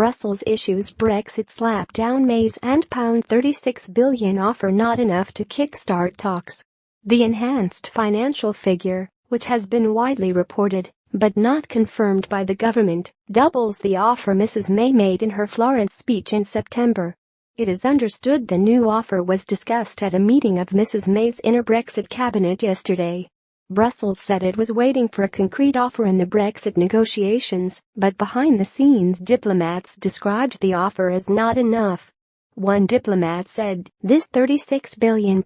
Brussels issues Brexit slap-down May's and £36 billion offer not enough to kickstart talks. The enhanced financial figure, which has been widely reported, but not confirmed by the government, doubles the offer Mrs. May made in her Florence speech in September. It is understood the new offer was discussed at a meeting of Mrs. May's inner Brexit cabinet yesterday. Brussels said it was waiting for a concrete offer in the Brexit negotiations, but behind the scenes diplomats described the offer as not enough. One diplomat said, "This £36 billion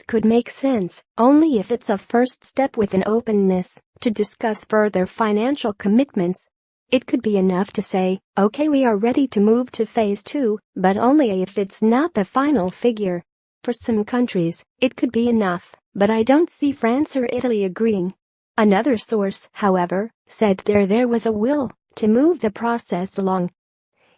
could make sense only if it's a first step with an openness to discuss further financial commitments. It could be enough to say, okay, we are ready to move to phase 2, but only if it's not the final figure. For some countries, it could be enough, but I don't see France or Italy agreeing." Another source, however, said there was a will to move the process along.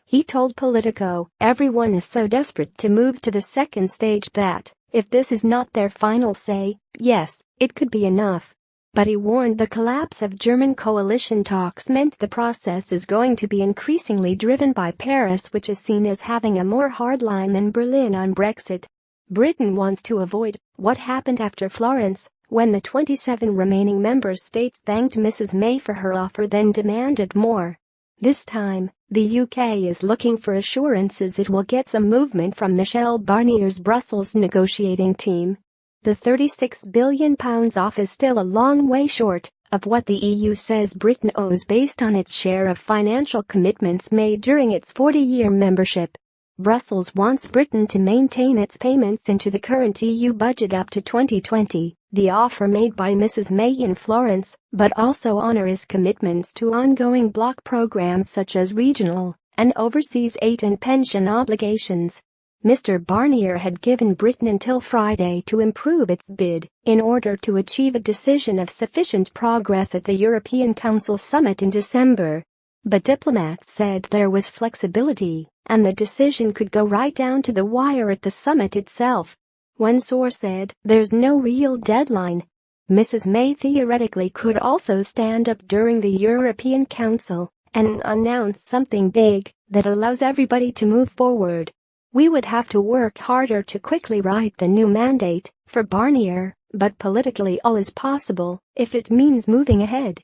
He told Politico, "Everyone is so desperate to move to the second stage that, if this is not their final say, yes, it could be enough." But he warned the collapse of German coalition talks meant the process is going to be increasingly driven by Paris, which is seen as having a more hardline than Berlin on Brexit. Britain wants to avoid what happened after Florence, when the 27 remaining member states thanked Mrs. May for her offer then demanded more. This time, the UK is looking for assurances it will get some movement from Michel Barnier's Brussels negotiating team. The £36 billion offer is still a long way short of what the EU says Britain owes based on its share of financial commitments made during its 40-year membership. Brussels wants Britain to maintain its payments into the current EU budget up to 2020, the offer made by Mrs. May in Florence, but also honor its commitments to ongoing bloc programs such as regional and overseas aid and pension obligations. Mr. Barnier had given Britain until Friday to improve its bid in order to achieve a decision of sufficient progress at the European Council summit in December. But diplomats said there was flexibility, and the decision could go right down to the wire at the summit itself. One source said, "There's no real deadline." Mrs. May theoretically could also stand up during the European Council and announce something big that allows everybody to move forward. "We would have to work harder to quickly write the new mandate for Barnier, but politically all is possible if it means moving ahead."